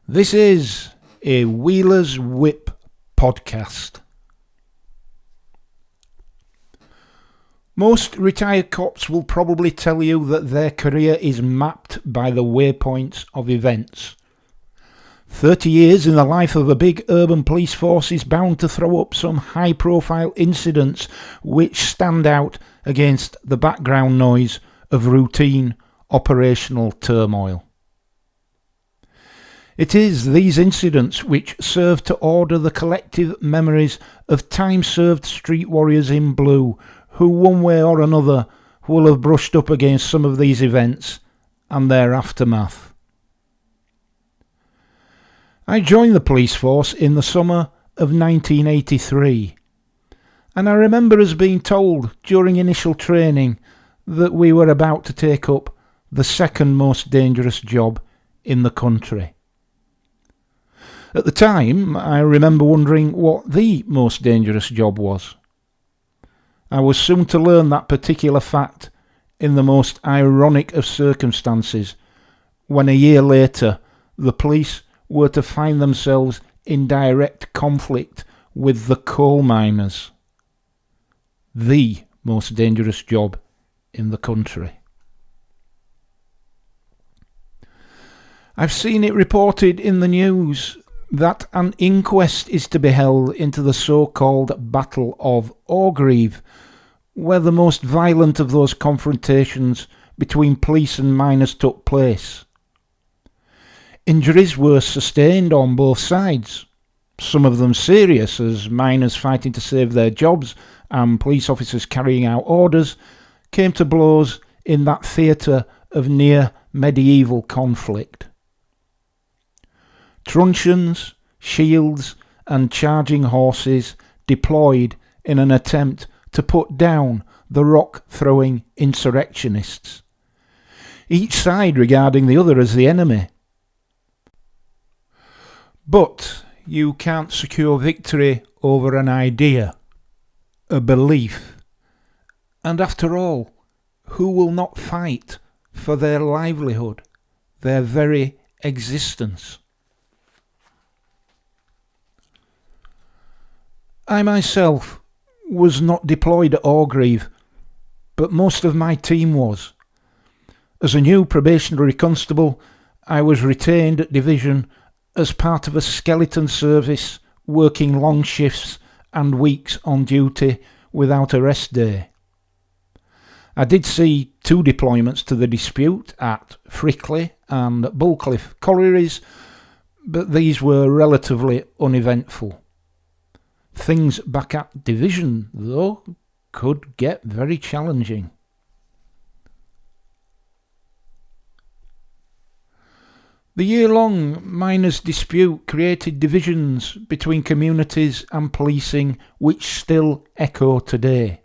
This is a Wheeler's Whip podcast. Most retired cops will probably tell you that their career is mapped by the waypoints of events. 30 years in the life of a big urban police force is bound to throw up some high-profile incidents which stand out against the background noise of routine operational turmoil. It is these incidents which serve to order the collective memories of time-served street warriors in blue who one way or another will have brushed up against some of these events and their aftermath. I joined the police force in the summer of 1983, and I remember us being told during initial training that we were about to take up the second most dangerous job in the country. At the time, I remember wondering what the most dangerous job was. I was soon to learn that particular fact in the most ironic of circumstances, when a year later the police were to find themselves in direct conflict with the coal miners. The most dangerous job in the country. I've seen it reported in the news that an inquest is to be held into the so-called Battle of Orgreave, where the most violent of those confrontations between police and miners took place. Injuries were sustained on both sides, some of them serious, as miners fighting to save their jobs and police officers carrying out orders came to blows in that theatre of near medieval conflict. Truncheons, shields and charging horses deployed in an attempt to put down the rock-throwing insurrectionists, each side regarding the other as the enemy. But you can't secure victory over an idea, a belief, and after all, who will not fight for their livelihood, their very existence? I myself was not deployed at Orgreave, but most of my team was. As a new probationary constable, I was retained at division as part of a skeleton service working long shifts and weeks on duty without a rest day. I did see 2 deployments to the dispute at Frickley and Bullcliffe collieries, but these were relatively uneventful. Things back at division, though, could get very challenging. The year-long miners' dispute created divisions between communities and policing which still echo today.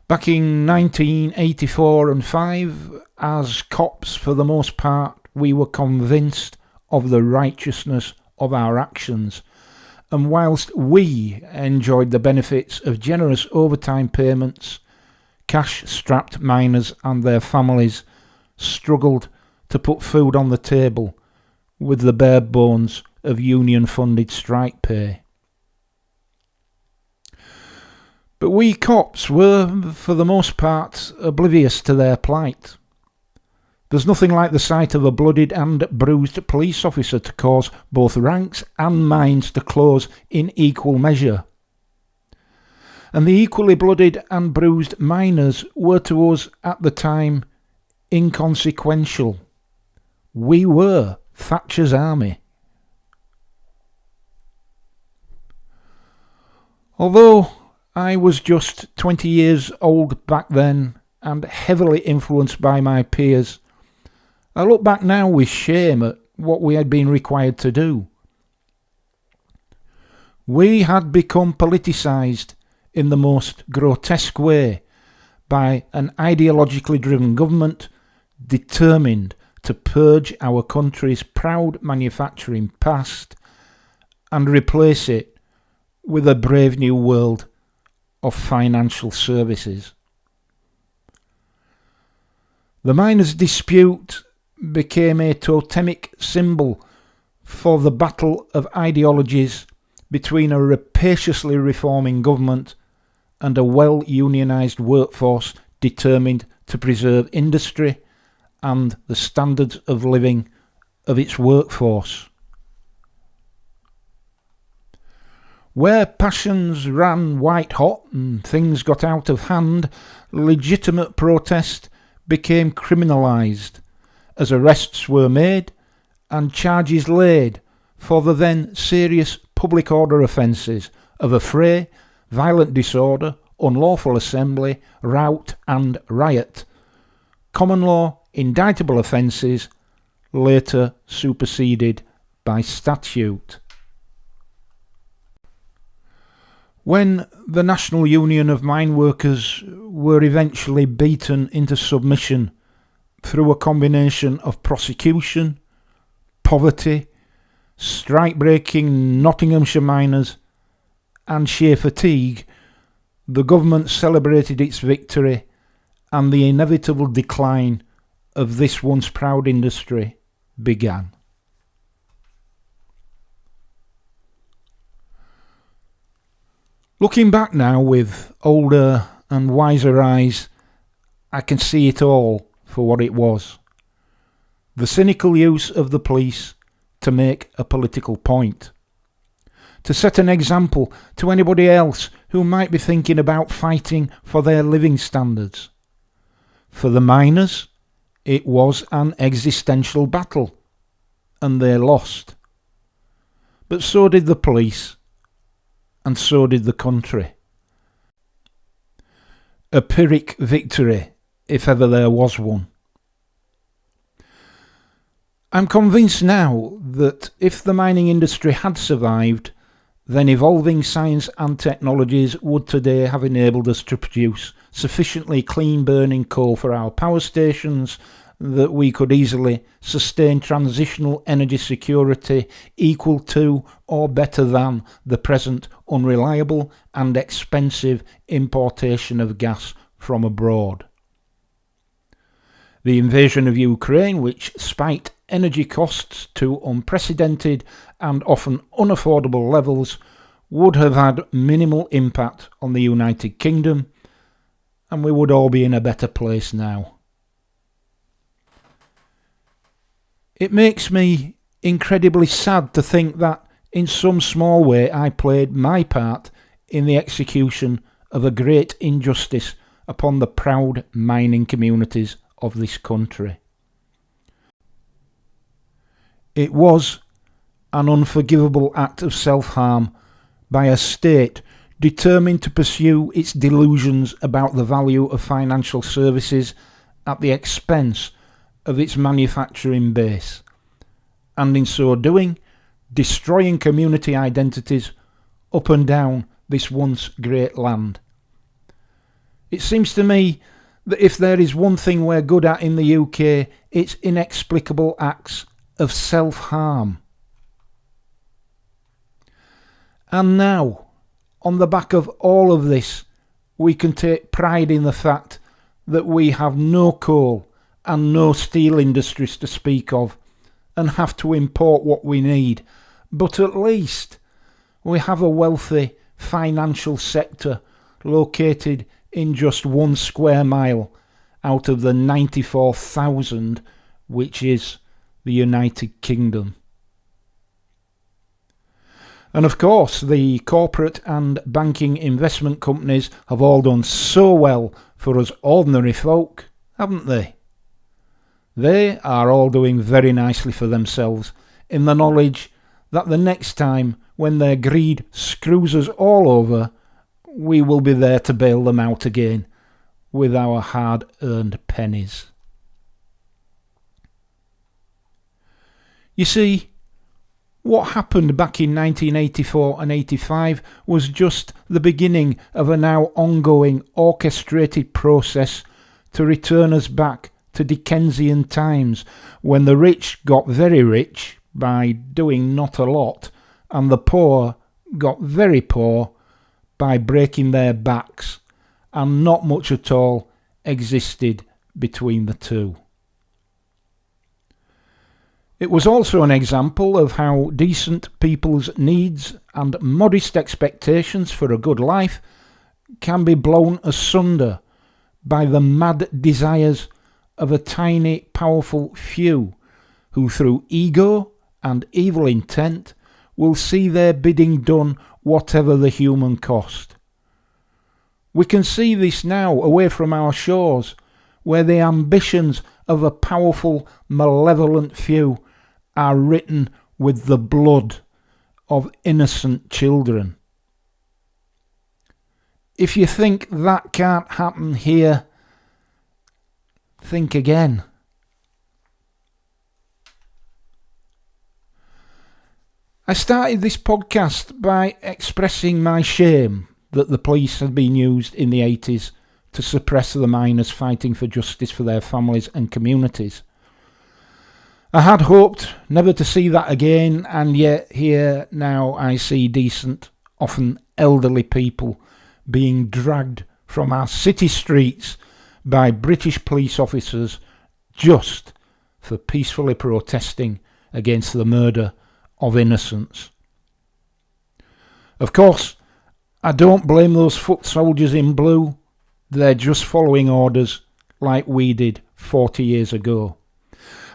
Back in 1984 and 5, as cops for the most part, we were convinced of the righteousness of our actions, and whilst we enjoyed the benefits of generous overtime payments, cash-strapped miners and their families struggled to put food on the table with the bare bones of union-funded strike pay. But we cops were, for the most part, oblivious to their plight. There's nothing like the sight of a bloodied and bruised police officer to cause both ranks and minds to close in equal measure. And the equally bloodied and bruised miners were to us at the time inconsequential. We were Thatcher's army. Although I was just 20 years old back then and heavily influenced by my peers, I look back now with shame at what we had been required to do. We had become politicized in the most grotesque way by an ideologically driven government determined to purge our country's proud manufacturing past and replace it with a brave new world of financial services. The miners' dispute became a totemic symbol for the battle of ideologies between a rapaciously reforming government and a well-unionised workforce determined to preserve industry and the standards of living of its workforce. Where passions ran white-hot and things got out of hand, legitimate protest became criminalised as arrests were made and charges laid for the then serious public order offences of affray, violent disorder, unlawful assembly, rout and riot. Common law indictable offences later superseded by statute. When the National Union of Mine Workers were eventually beaten into submission through a combination of prosecution, poverty, strike-breaking Nottinghamshire miners and sheer fatigue, the government celebrated its victory and the inevitable decline of this once proud industry began. Looking back now with older and wiser eyes, I can see it all for what it was. The cynical use of the police to make a political point. To set an example to anybody else who might be thinking about fighting for their living standards. For the miners, it was an existential battle, and they lost. But so did the police, and so did the country. A Pyrrhic victory, if ever there was one. I'm convinced now that if the mining industry had survived, then evolving science and technologies would today have enabled us to produce sufficiently clean-burning coal for our power stations that we could easily sustain transitional energy security equal to or better than the present unreliable and expensive importation of gas from abroad. The invasion of Ukraine, which spiked energy costs to unprecedented and often unaffordable levels, would have had minimal impact on the United Kingdom, and we would all be in a better place now. It makes me incredibly sad to think that in some small way I played my part in the execution of a great injustice upon the proud mining communities of this country. It was an unforgivable act of self-harm by a state determined to pursue its delusions about the value of financial services at the expense of its manufacturing base, and in so doing, destroying community identities up and down this once great land. It seems to me that if there is one thing we're good at in the UK, it's inexplicable acts of self-harm. And now, on the back of all of this, we can take pride in the fact that we have no coal and no steel industries to speak of, and have to import what we need. But at least we have a wealthy financial sector located in just 1 square mile out of the 94,000 which is the United Kingdom. And of course, the corporate and banking investment companies have all done so well for us ordinary folk, haven't they? They are all doing very nicely for themselves in the knowledge that the next time when their greed screws us all over, we will be there to bail them out again with our hard-earned pennies. You see, what happened back in 1984 and 85 was just the beginning of a now ongoing orchestrated process to return us back to Dickensian times, when the rich got very rich by doing not a lot, and the poor got very poor by breaking their backs, and not much at all existed between the two. It was also an example of how decent people's needs and modest expectations for a good life can be blown asunder by the mad desires of a tiny, powerful few who, through ego and evil intent, will see their bidding done whatever the human cost. We can see this now away from our shores, where the ambitions of a powerful, malevolent few are written with the blood of innocent children. If you think that can't happen here, think again. I started this podcast by expressing my shame that the police had been used in the 80s to suppress the miners fighting for justice for their families and communities. I had hoped never to see that again, and yet here now I see decent, often elderly people being dragged from our city streets by British police officers just for peacefully protesting against the murder of innocents. Of course, I don't blame those foot soldiers in blue. They're just following orders like we did 40 years ago.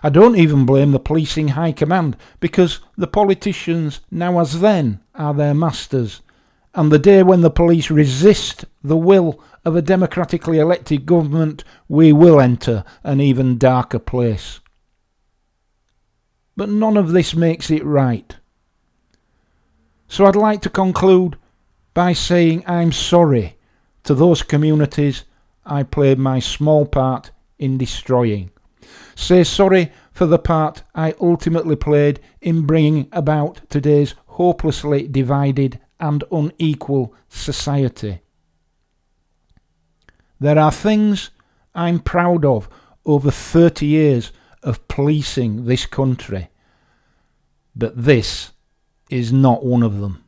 I don't even blame the policing high command, because the politicians now as then are their masters, and the day when the police resist the will of a democratically elected government, we will enter an even darker place. But none of this makes it right. So I'd like to conclude by saying I'm sorry to those communities I played my small part in destroying. Say sorry for the part I ultimately played in bringing about today's hopelessly divided and unequal society. There are things I'm proud of over 30 years of policing this country, but this is not one of them.